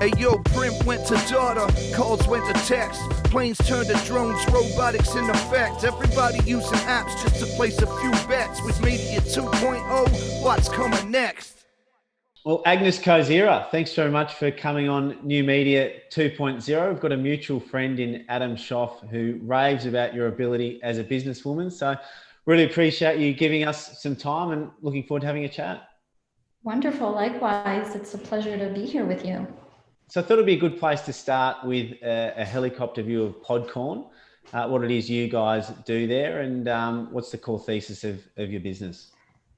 Hey yo, print went to data, calls went to text, planes turned to drones, robotics in effect. Everybody using apps just to place a few bets. With Media 2.0, what's coming next? Well, Agnes Kozera, thanks very much for coming on New Media 2.0. We've got a mutual friend in Adam Schoff who raves about your ability as a businesswoman. So really appreciate you giving us some time and looking forward to having a chat. Wonderful. Likewise, it's a pleasure to be here with you. So I thought it'd be a good place to start with a helicopter view of Podcorn, what it is you guys do there, and what's the core thesis of your business?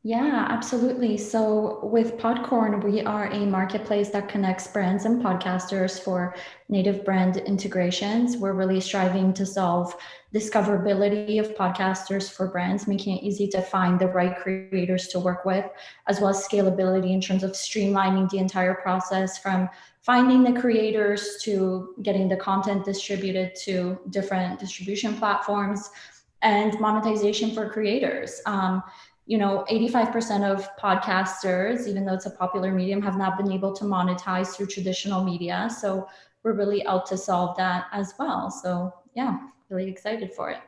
Yeah, absolutely. So with Podcorn, we are a marketplace that connects brands and podcasters for native brand integrations. We're really striving to solve discoverability of podcasters for brands, making it easy to find the right creators to work with, as well as scalability in terms of streamlining the entire process from finding the creators to getting the content distributed to different distribution platforms and monetization for creators. 85% of podcasters, even though it's a popular medium, have not been able to monetize through traditional media. So we're really out to solve that as well. So yeah, really excited for it.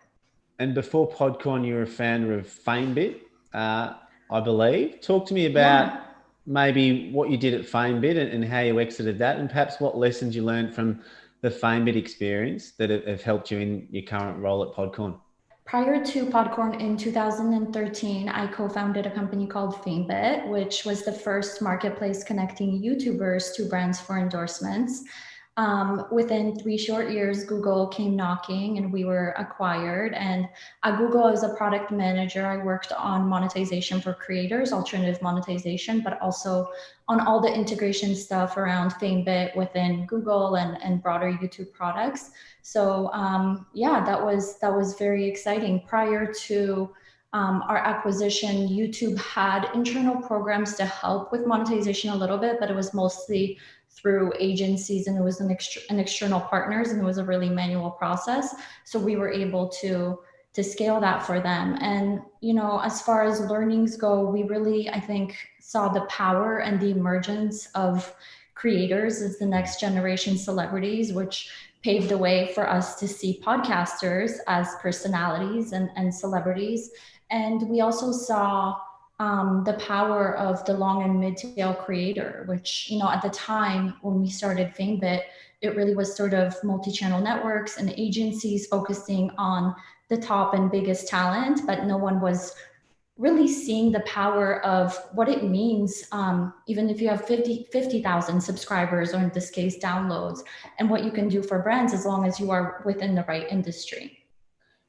And before Podcorn, you were a founder of FameBit, I believe. Talk to me about maybe what you did at FameBit and how you exited that, and perhaps what lessons you learned from the FameBit experience that have helped you in your current role at Podcorn. Prior to Podcorn in 2013, I co-founded a company called FameBit, which was the first marketplace connecting YouTubers to brands for endorsements. Within 3 short years, Google came knocking and we were acquired. And at Google, as a product manager, I worked on monetization for creators, alternative monetization, but also on all the integration stuff around FameBit within Google and broader YouTube products. So that was very exciting. Prior to our acquisition, YouTube had internal programs to help with monetization a little bit, but it was mostly through agencies and it was an external partners, and it was a really manual process. So we were able to scale that for them. And, as far as learnings go, we really, I think, saw the power and the emergence of creators as the next generation celebrities, which paved the way for us to see podcasters as personalities and celebrities. And we also saw the power of the long and mid-tail creator, which, at the time when we started FameBit, it really was sort of multi-channel networks and agencies focusing on the top and biggest talent, but no one was really seeing the power of what it means, even if you have 50,000 subscribers, or in this case, downloads, and what you can do for brands as long as you are within the right industry.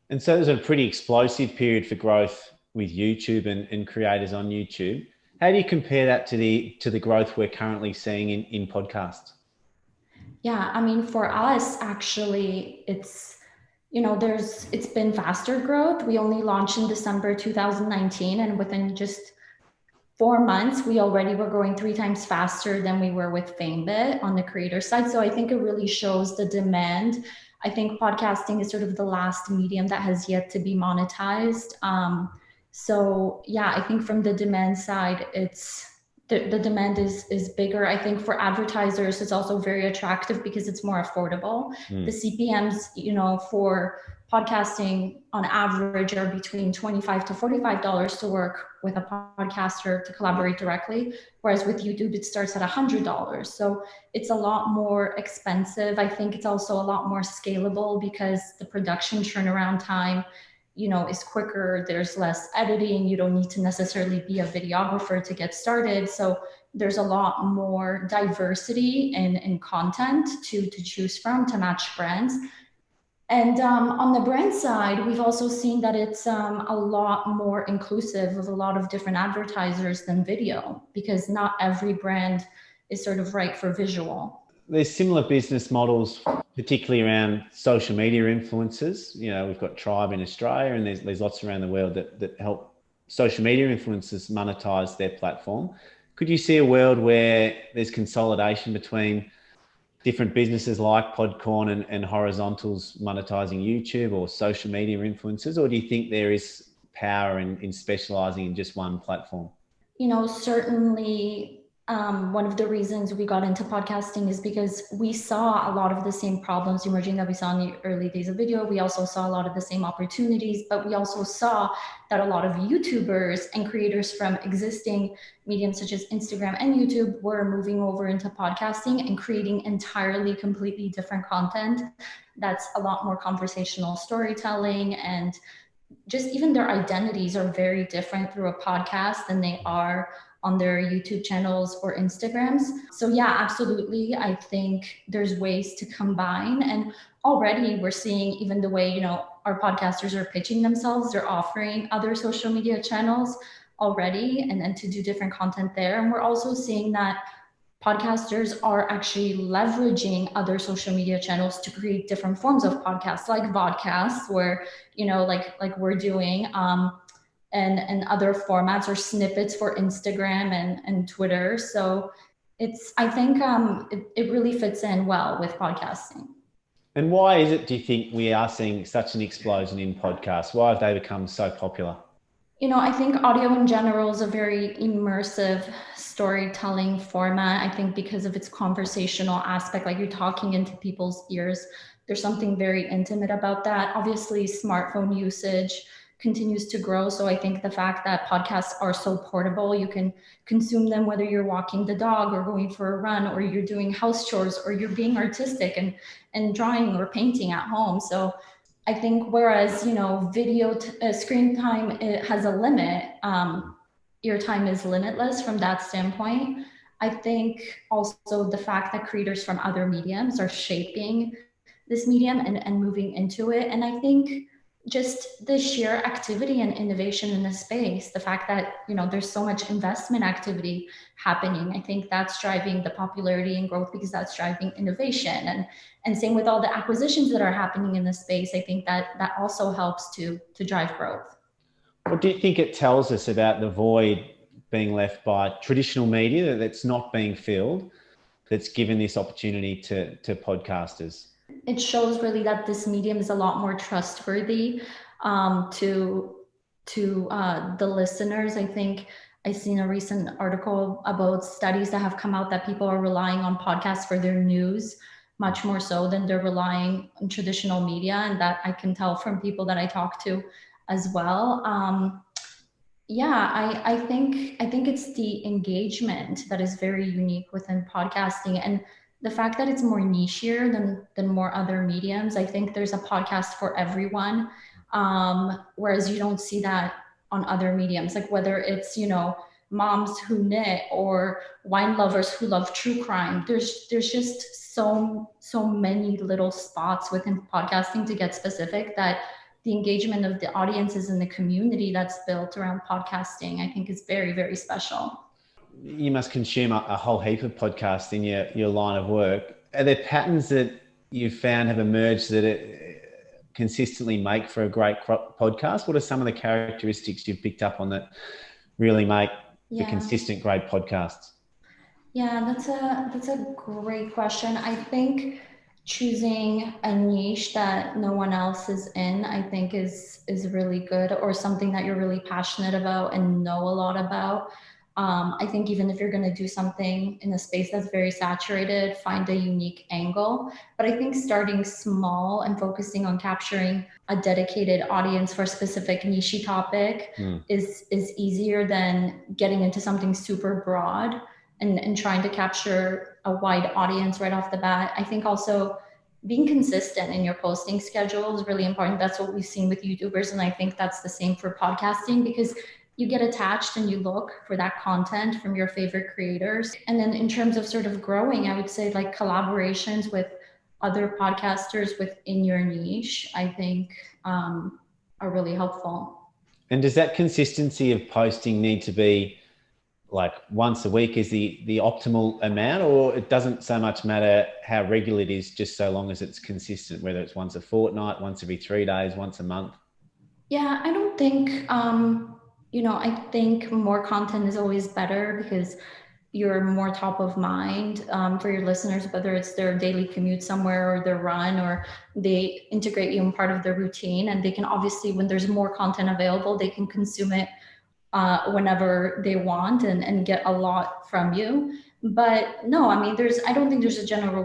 And so there's a pretty explosive period for growth with YouTube and creators on YouTube. How do you compare that to the growth we're currently seeing in podcasts? Yeah, I mean, for us, actually, it's been faster growth. We only launched in December 2019, and within just 4 months, we already were growing 3 times faster than we were with FameBit on the creator side. So I think it really shows the demand. I think podcasting is sort of the last medium that has yet to be monetized. I think from the demand side, the demand is bigger. I think for advertisers, it's also very attractive because it's more affordable. The CPMs, for podcasting on average are between $25 to $45 to work with a podcaster to collaborate directly. Whereas with YouTube, it starts at $100. So it's a lot more expensive. I think it's also a lot more scalable because the production turnaround time is quicker. There's less editing. You don't need to necessarily be a videographer to get started. So there's a lot more diversity in content to choose from to match brands. And on the brand side, we've also seen that it's a lot more inclusive of a lot of different advertisers than video, because not every brand is sort of right for visual. There's similar business models, particularly around social media influencers. We've got Tribe in Australia, and there's lots around the world that help social media influencers monetize their platform. Could you see a world where there's consolidation between different businesses like Podcorn and horizontals monetizing YouTube or social media influencers? Or do you think there is power in specializing in just one platform? Certainly One of the reasons we got into podcasting is because we saw a lot of the same problems emerging that we saw in the early days of video. We also saw a lot of the same opportunities, but we also saw that a lot of YouTubers and creators from existing mediums such as Instagram and YouTube were moving over into podcasting and creating entirely, completely different content that's a lot more conversational storytelling, and just even their identities are very different through a podcast than they are on their YouTube channels or Instagrams. So yeah, absolutely. I think there's ways to combine, and already we're seeing even the way, our podcasters are pitching themselves, they're offering other social media channels already and then to do different content there. And we're also seeing that podcasters are actually leveraging other social media channels to create different forms of podcasts, like vodcasts, where like we're doing, and other formats or snippets for Instagram and Twitter. So I think it really fits in well with podcasting. And why is it, do you think, we are seeing such an explosion in podcasts? Why have they become so popular? I think audio in general is a very immersive storytelling format. I think because of its conversational aspect, like you're talking into people's ears, there's something very intimate about that. Obviously, smartphone usage continues to grow. So I think the fact that podcasts are so portable, you can consume them whether you're walking the dog or going for a run, or you're doing house chores, or you're being artistic and drawing or painting at home. So I think whereas, video screen time, it has a limit, your time is limitless from that standpoint. I think also the fact that creators from other mediums are shaping this medium and moving into it. And I think just the sheer activity and innovation in the space, the fact that, there's so much investment activity happening, I think that's driving the popularity and growth, because that's driving innovation. And same with all the acquisitions that are happening in the space. I think that also helps to drive growth. What do you think it tells us about the void being left by traditional media that's not being filled, that's given this opportunity to podcasters? It shows really that this medium is a lot more trustworthy to the listeners. I think I've seen a recent article about studies that have come out that people are relying on podcasts for their news much more so than they're relying on traditional media, and that I can tell from people that I talk to as well. I think it's the engagement that is very unique within podcasting, and the fact that it's more nichier than more other mediums. I think there's a podcast for everyone, whereas you don't see that on other mediums, like whether it's moms who knit or wine lovers who love true crime. There's just so many little spots within podcasting, to get specific, that the engagement of the audiences and the community that's built around podcasting, I think, is very, very special. You must consume a whole heap of podcasts in your line of work. Are there patterns that you've found have emerged that consistently make for a great podcast? What are some of the characteristics you've picked up on that really make for consistent great podcasts? Yeah, that's a great question. I think choosing a niche that no one else is in, I think is really good, or something that you're really passionate about and know a lot about. I think even if you're going to do something in a space that's very saturated, find a unique angle. But I think starting small and focusing on capturing a dedicated audience for a specific niche topic is easier than getting into something super broad and trying to capture a wide audience right off the bat. I think also being consistent in your posting schedule is really important. That's what we've seen with YouTubers. And I think that's the same for podcasting, because you get attached and you look for that content from your favorite creators. And then in terms of sort of growing, I would say like collaborations with other podcasters within your niche, I think are really helpful. And does that consistency of posting need to be like once a week is the optimal amount, or it doesn't so much matter how regular it is, just so long as it's consistent, whether it's once a fortnight, once every 3 days, once a month? Yeah, I don't think, I think more content is always better, because you're more top of mind for your listeners, whether it's their daily commute somewhere or their run, or they integrate you in part of their routine. And they can obviously, when there's more content available, they can consume it whenever they want and get a lot from you. But no, I mean, I don't think there's a general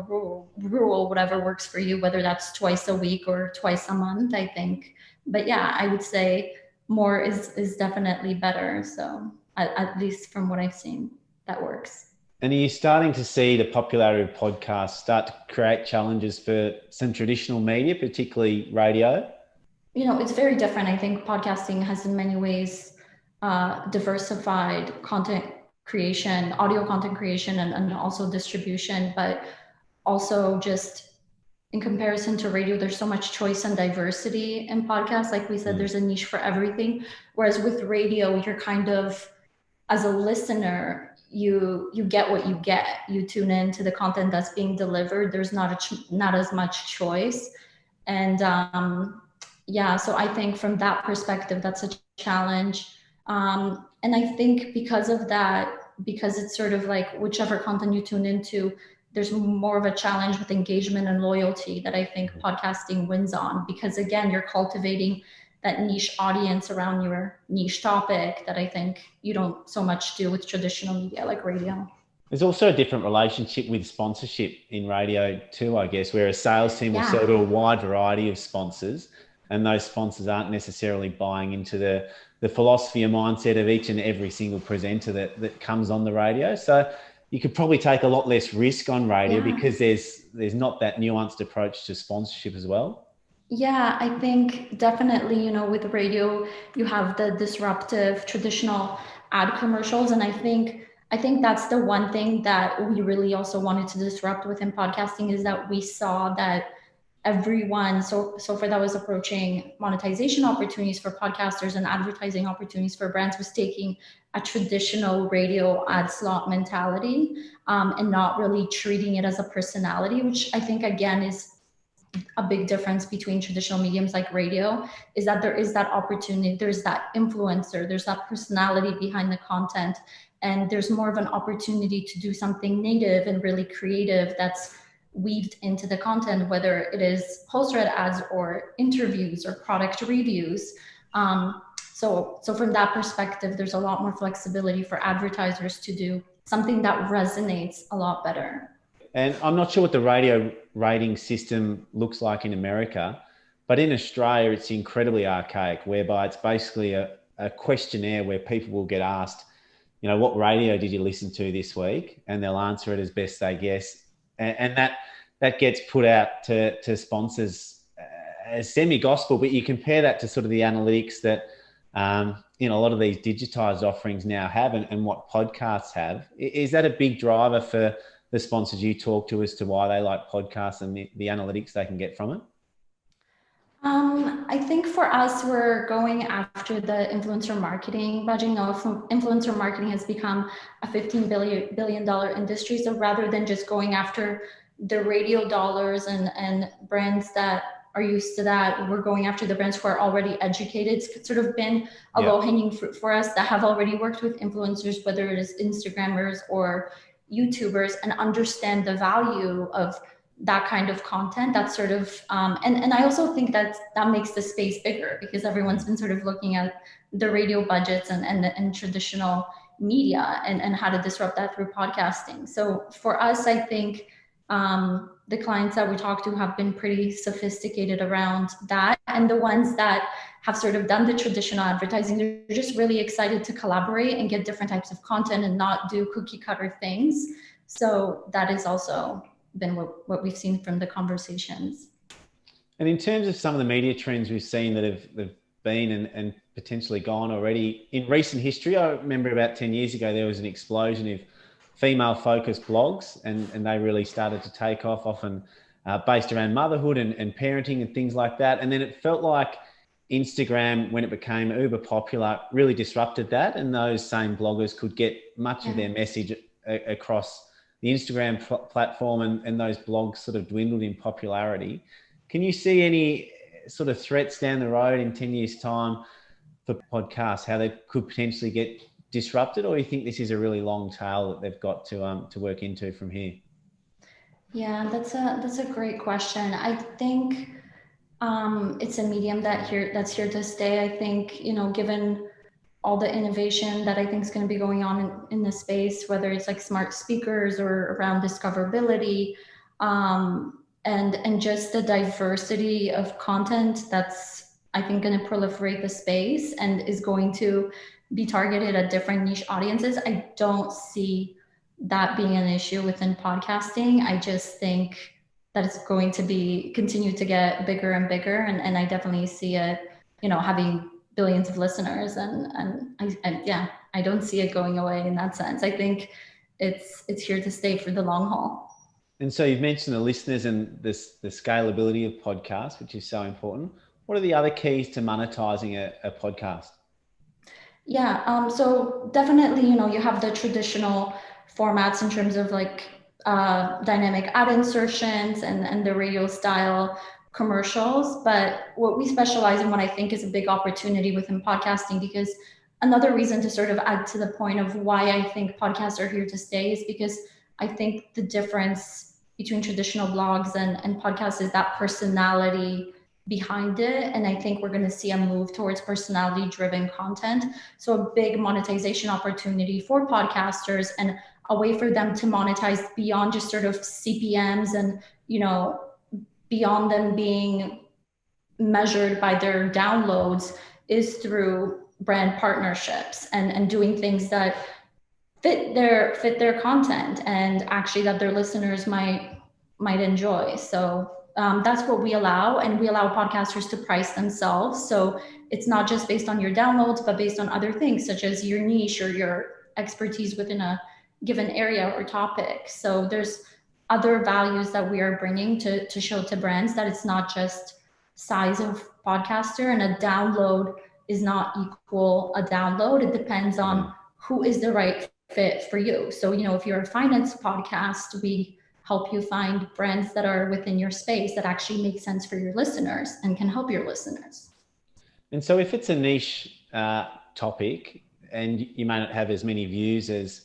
rule, whatever works for you, whether that's twice a week or twice a month, I think. But yeah, I would say more is definitely better. So at least from what I've seen, that works. And are you starting to see the popularity of podcasts start to create challenges for some traditional media, particularly radio? It's very different. I think podcasting has in many ways diversified content creation, audio content creation, and also distribution, but also just in comparison to radio, there's so much choice and diversity in podcasts. Like we said, there's a niche for everything. Whereas with radio, you're kind of, as a listener, you get what you get. You tune in to the content that's being delivered. There's not as much choice. And yeah, so I think from that perspective, that's a challenge. And I think because of that, because it's sort of like whichever content you tune into, there's more of a challenge with engagement and loyalty that I think podcasting wins on, because again, you're cultivating that niche audience around your niche topic that I think you don't so much do with traditional media like radio. There's also a different relationship with sponsorship in radio too, I guess, where a sales team will sell to a wide variety of sponsors, and those sponsors aren't necessarily buying into the philosophy and mindset of each and every single presenter that comes on the radio. So you could probably take a lot less risk on radio because there's not that nuanced approach to sponsorship as well. Yeah, I think definitely, with radio, you have the disruptive traditional ad commercials. And I think that's the one thing that we really also wanted to disrupt within podcasting, is that we saw that everyone, so for that was approaching monetization opportunities for podcasters and advertising opportunities for brands, was taking a traditional radio ad slot mentality and not really treating it as a personality, which I think again is a big difference between traditional mediums like radio, is that there is that opportunity, there's that influencer, there's that personality behind the content, and there's more of an opportunity to do something native and really creative that's weaved into the content, whether it is post-read ads or interviews or product reviews. So from that perspective, there's a lot more flexibility for advertisers to do something that resonates a lot better. And I'm not sure what the radio rating system looks like in America, but in Australia, it's incredibly archaic, whereby it's basically a questionnaire where people will get asked, what radio did you listen to this week? And they'll answer it as best they guess. And that gets put out to sponsors as semi-gospel, but you compare that to sort of the analytics that a lot of these digitized offerings now have and what podcasts have. Is that a big driver for the sponsors you talk to as to why they like podcasts and the analytics they can get from it? I think for us, we're going after the influencer marketing budget. Influencer marketing has become a $15 billion industry. So rather than just going after the radio dollars and brands that are used to that, we're going after the brands who are already educated. It's sort of been a low-hanging fruit for us that have already worked with influencers, whether it is Instagrammers or YouTubers, and understand the value of that kind of content. That's sort of and I also think that makes the space bigger, because everyone's been sort of looking at the radio budgets and traditional media and how to disrupt that through podcasting. So for us, I think the clients that we talk to have been pretty sophisticated around that, and the ones that have sort of done the traditional advertising, they're just really excited to collaborate and get different types of content and not do cookie cutter things. So that has also been what we've seen from the conversations. And in terms of some of the media trends we've seen that have been and potentially gone already in recent history, I remember about 10 years ago, there was an explosion of female focused blogs, and they really started to take off, often based around motherhood and parenting and things like that. And then it felt like Instagram, when it became uber popular, really disrupted that, and those same bloggers could get much of their message across the Instagram platform, and those blogs sort of dwindled in popularity. Can you see any sort of threats down the road in 10 years' time for podcasts, how they could potentially get disrupted, or you think this is a really long tail that they've got to work into from here? Yeah, that's a great question. I think it's a medium that's here to stay. I think, given all the innovation that I think is going to be going on in the space, whether it's like smart speakers or around discoverability, and just the diversity of content that's, I think, going to proliferate the space and is going to be targeted at different niche audiences. I don't see that being an issue within podcasting. I just think that it's going to be continue to get bigger and bigger, and I definitely see it, having billions of listeners, and yeah, I don't see it going away in that sense. I think it's here to stay for the long haul. And so you've mentioned the listeners and the scalability of podcasts, which is so important. What are the other keys to monetizing a podcast? Yeah, so definitely, you have the traditional formats in terms of like dynamic ad insertions and the radio style commercials. But what we specialize in, what I think is a big opportunity within podcasting, because another reason to sort of add to the point of why I think podcasts are here to stay is because I think the difference between traditional blogs and podcasts is that personality behind it. And I think we're going to see a move towards personality driven content. So a big monetization opportunity for podcasters and a way for them to monetize beyond just sort of CPMs and, beyond them being measured by their downloads is through brand partnerships and doing things that fit their content and actually that their listeners might enjoy. So that's what we allow, and we allow podcasters to price themselves. So it's not just based on your downloads, but based on other things such as your niche or your expertise within a given area or topic. So there's other values that we are bringing to show to brands that it's not just size of podcaster, and a download is not equal a download. It depends on who is the right fit for you. So, if you're a finance podcast, we help you find brands that are within your space that actually make sense for your listeners and can help your listeners. And so if it's a niche topic and you may not have as many views as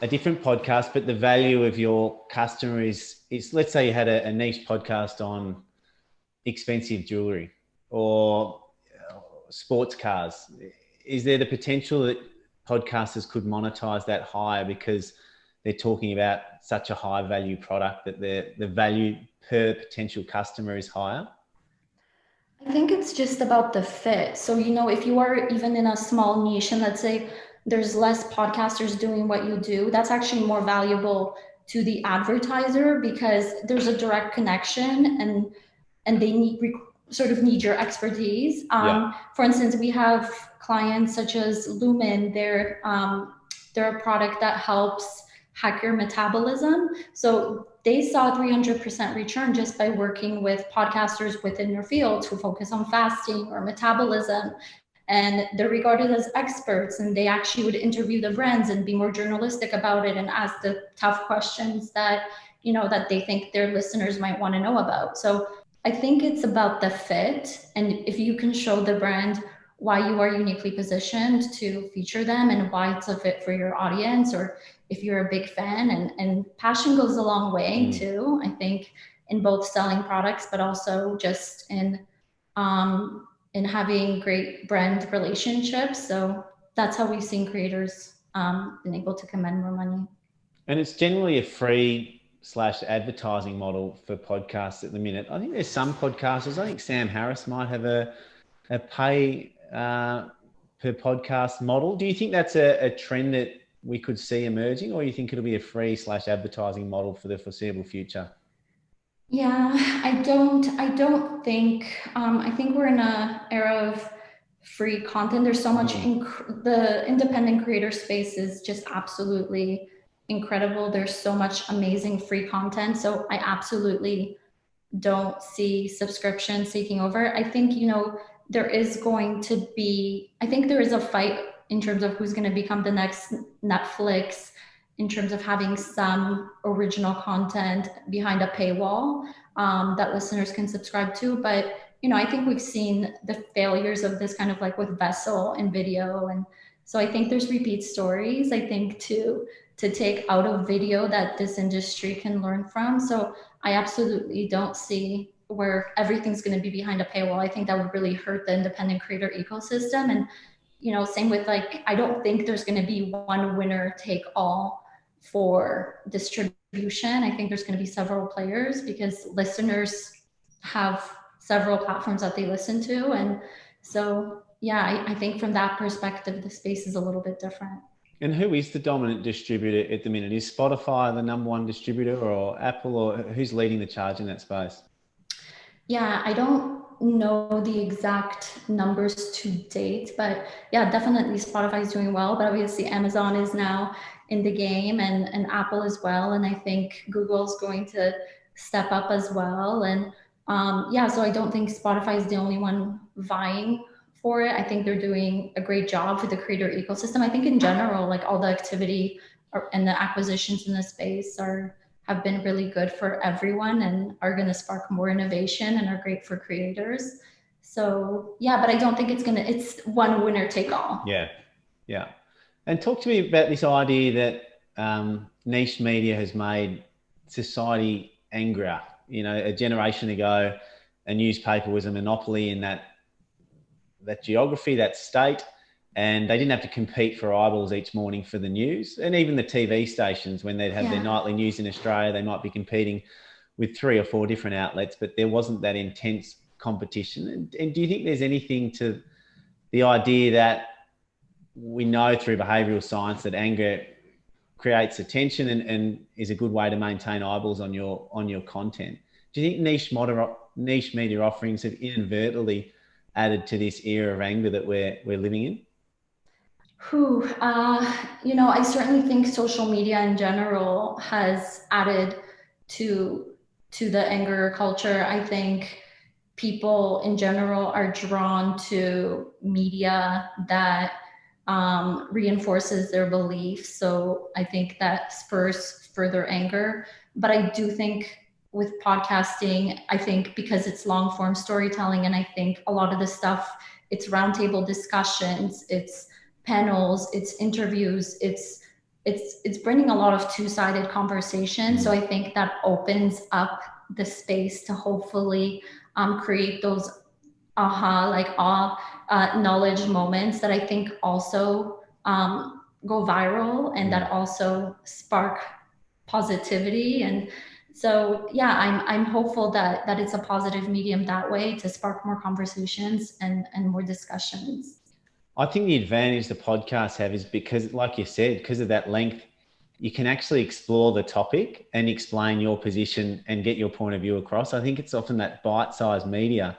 a different podcast, but the value of your customer is let's say you had a niche podcast on expensive jewelry or sports cars. Is there the potential that podcasters could monetize that higher because they're talking about such a high value product that the value per potential customer is higher? I think it's just about the fit. So, if you are even in a small niche and let's say there's less podcasters doing what you do, that's actually more valuable to the advertiser because there's a direct connection and they need your expertise. For instance, we have clients such as Lumen. They're a product that helps hack your metabolism. So they saw 300% return just by working with podcasters within their fields who focus on fasting or metabolism. And they're regarded as experts, and they actually would interview the brands and be more journalistic about it and ask the tough questions that, that they think their listeners might want to know about. So I think it's about the fit. And if you can show the brand why you are uniquely positioned to feature them and why it's a fit for your audience, or if you're a big fan, and passion goes a long way too, I think, in both selling products, but also just in having great brand relationships. So that's how we've seen creators been able to command more money. And it's generally a free/advertising model for podcasts at the minute. I think there's some podcasters, I think Sam Harris might have a pay per podcast model. Do you think that's a trend that we could see emerging, or you think it'll be a free/advertising model for the foreseeable future? Yeah, I don't think, I think we're in an era of free content. There's so much, the independent creator space is just absolutely incredible. There's so much amazing free content. So I absolutely don't see subscriptions taking over. I think, there is going to be, I think there is a fight in terms of who's going to become the next Netflix in terms of having some original content behind a paywall that listeners can subscribe to. But, I think we've seen the failures of this kind of like with Vessel and video. And so I think there's repeat stories, I think, to take out of video that this industry can learn from. So I absolutely don't see where everything's going to be behind a paywall. I think that would really hurt the independent creator ecosystem. And same with like, I don't think there's going to be one winner take all for distribution. I think there's going to be several players because listeners have several platforms that they listen to. And so, yeah, I think from that perspective, the space is a little bit different. And who is the dominant distributor at the minute? Is Spotify the number one distributor, or Apple, or who's leading the charge in that space? Yeah, I don't know the exact numbers to date, but yeah, definitely Spotify is doing well, but obviously Amazon is now in the game, and Apple as well. And I think Google's going to step up as well. And yeah, so I don't think Spotify is the only one vying for it. I think they're doing a great job for the creator ecosystem. I think in general, like all the activity and the acquisitions in the space have been really good for everyone and are going to spark more innovation and are great for creators. So yeah, but I don't think it's one winner take all. Yeah. Yeah. And talk to me about this idea that niche media has made society angrier. A generation ago, a newspaper was a monopoly in that geography, that state, and they didn't have to compete for eyeballs each morning for the news. And even the TV stations, when they'd have their nightly news in Australia, they might be competing with 3 or 4 different outlets, but there wasn't that intense competition. And do you think there's anything to the idea that we know through behavioural science that anger creates attention and is a good way to maintain eyeballs on your content? Do you think niche media offerings have inadvertently added to this era of anger that we're living in? I certainly think social media in general has added to the anger culture. I think people in general are drawn to media that reinforces their beliefs. So I think that spurs further anger. But I do think with podcasting, I think because it's long form storytelling, and I think a lot of the stuff, it's roundtable discussions, it's panels, it's interviews, it's bringing a lot of two-sided conversation. So I think that opens up the space to hopefully create those knowledge moments that I think also go viral and that also spark positivity. And so, yeah, I'm hopeful that it's a positive medium that way to spark more conversations and more discussions. I think the advantage the podcasts have is because, like you said, because of that length, you can actually explore the topic and explain your position and get your point of view across. I think it's often that bite-sized media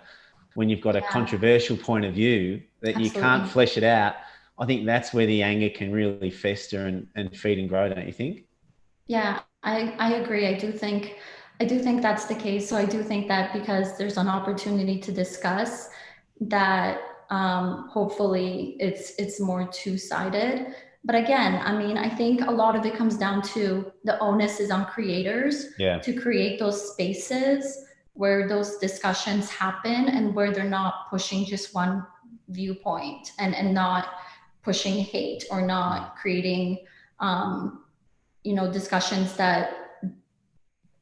when you've got a controversial point of view that you can't flesh it out. I think that's where the anger can really fester and feed and grow, don't you think? Yeah, I agree. I do think that's the case. So I do think that because there's an opportunity to discuss that, hopefully it's more two-sided. But again, I mean, I think a lot of it comes down to the onus is on creators to create those spaces where those discussions happen and where they're not pushing just one viewpoint and not pushing hate or not creating, discussions that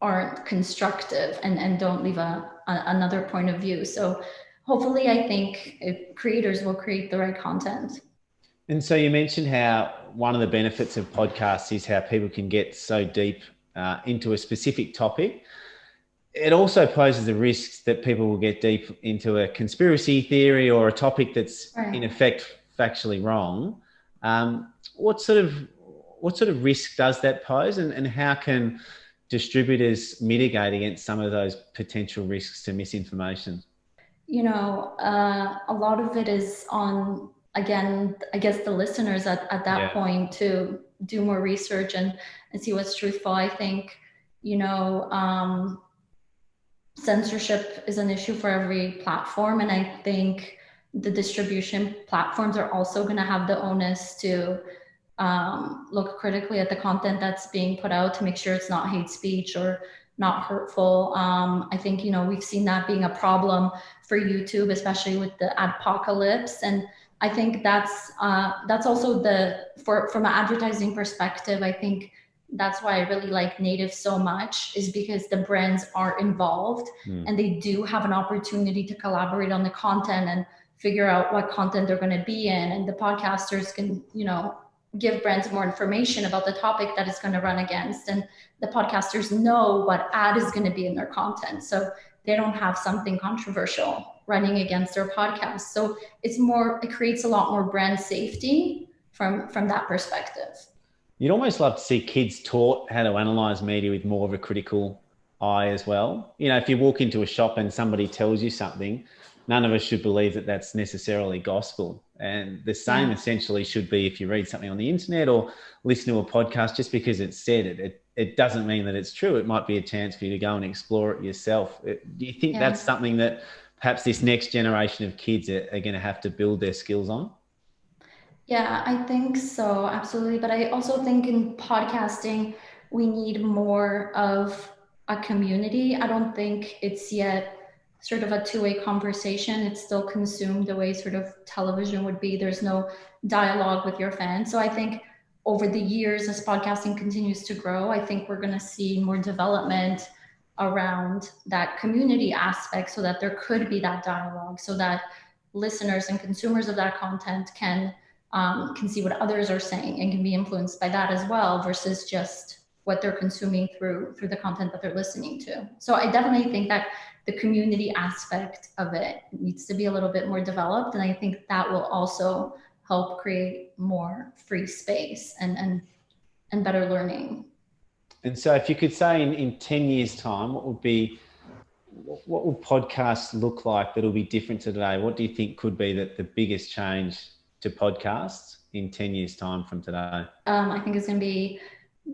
aren't constructive and don't leave another point of view. So hopefully, I think creators will create the right content. And so you mentioned how one of the benefits of podcasts is how people can get so deep into a specific topic. It also poses the risks that people will get deep into a conspiracy theory or a topic that's in effect factually wrong. What sort of risk does that pose, and how can distributors mitigate against some of those potential risks to misinformation? A lot of it is on, again, I guess the listeners at that point to do more research and see what's truthful. I think, censorship is an issue for every platform. And I think the distribution platforms are also going to have the onus to look critically at the content that's being put out to make sure it's not hate speech or not hurtful. I think, we've seen that being a problem for YouTube, especially with the adpocalypse. And I think that's also from an advertising perspective, I think that's why I really like native so much, is because the brands are involved and they do have an opportunity to collaborate on the content and figure out what content they're going to be in, and the podcasters can, give brands more information about the topic that it's going to run against, and the podcasters know what ad is going to be in their content, so they don't have something controversial running against their podcast. So it creates a lot more brand safety from that perspective. You'd almost love to see kids taught how to analyze media with more of a critical eye as well. If you walk into a shop and somebody tells you something, none of us should believe that that's necessarily gospel. And the same essentially should be if you read something on the internet or listen to a podcast. Just because it's said it doesn't mean that it's true. It might be a chance for you to go and explore it yourself. Do you think that's something that perhaps this next generation of kids are going to have to build their skills on? Yeah, I think so, absolutely. But I also think in podcasting, we need more of a community. I don't think it's yet sort of a two-way conversation. It's still consumed the way sort of television would be. There's no dialogue with your fans. So I think over the years, as podcasting continues to grow, I think we're going to see more development around that community aspect, so that there could be that dialogue, so that listeners and consumers of that content can see what others are saying and can be influenced by that as well, versus just what they're consuming through the content that they're listening to. So I definitely think that the community aspect of it needs to be a little bit more developed. And I think that will also help create more free space and better learning. And so if you could say in 10 years' time, what would podcasts look like that'll be different to today? What do you think could be the biggest change to podcasts in 10 years' time from today? I think it's going to be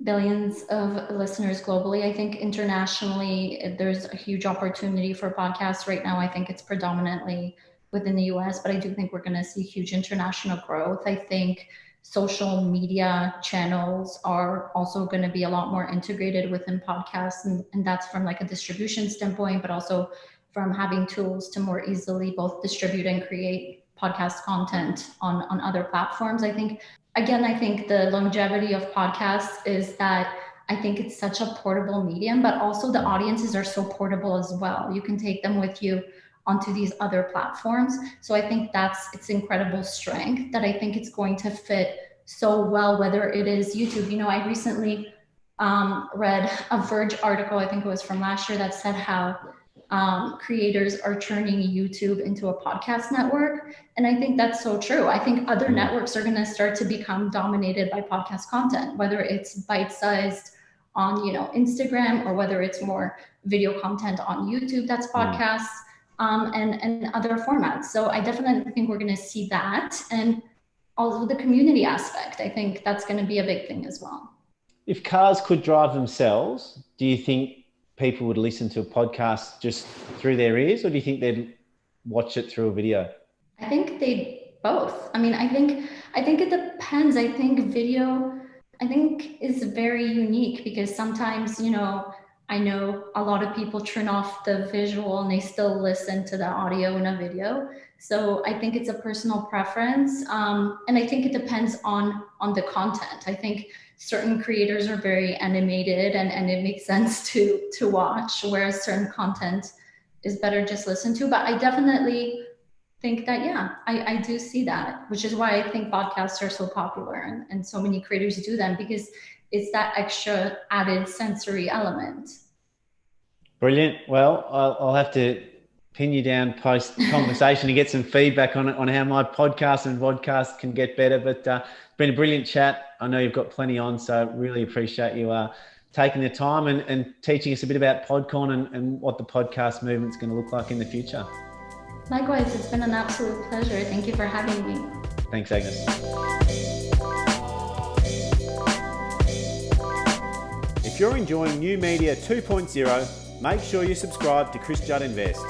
billions of listeners globally. I think internationally, there's a huge opportunity for podcasts right now. I think it's predominantly within the US, but I do think we're going to see huge international growth. I think social media channels are also going to be a lot more integrated within podcasts. And that's from like a distribution standpoint, but also from having tools to more easily both distribute and create podcast content on other platforms. I think the longevity of podcasts is that I think it's such a portable medium, but also the audiences are so portable as well. You can take them with you onto these other platforms. So I think that's its incredible strength, that I think it's going to fit so well, whether it is YouTube. I recently read a Verge article, I think it was from last year, that said how creators are turning YouTube into a podcast network. And I think that's so true. I think other networks are going to start to become dominated by podcast content, whether it's bite-sized on, Instagram, or whether it's more video content on YouTube that's podcasts, and other formats. So I definitely think we're going to see that. And also the community aspect, I think that's going to be a big thing as well. If cars could drive themselves, do you think people would listen to a podcast just through their ears, or do you think they'd watch it through a video? I think they both. I mean, I think it depends. I think video, is very unique, because sometimes, I know a lot of people turn off the visual and they still listen to the audio in a video. So I think it's a personal preference. And I think it depends on the content. I think certain creators are very animated and it makes sense to watch, whereas certain content is better just listen to. But I definitely think that, I do see that, which is why I think podcasts are so popular and so many creators do them, because it's that extra added sensory element. Brilliant. Well, I'll have to pin you down post conversation to get some feedback on how my podcast and vodcast can get better. But it's been a brilliant chat. I know you've got plenty on, so really appreciate you taking the time and teaching us a bit about Podcorn and what the podcast movement's going to look like in the future. Likewise, it's been an absolute pleasure. Thank you for having me. Thanks, Agnes. If you're enjoying New Media 2.0, make sure you subscribe to Chris Judd Invest.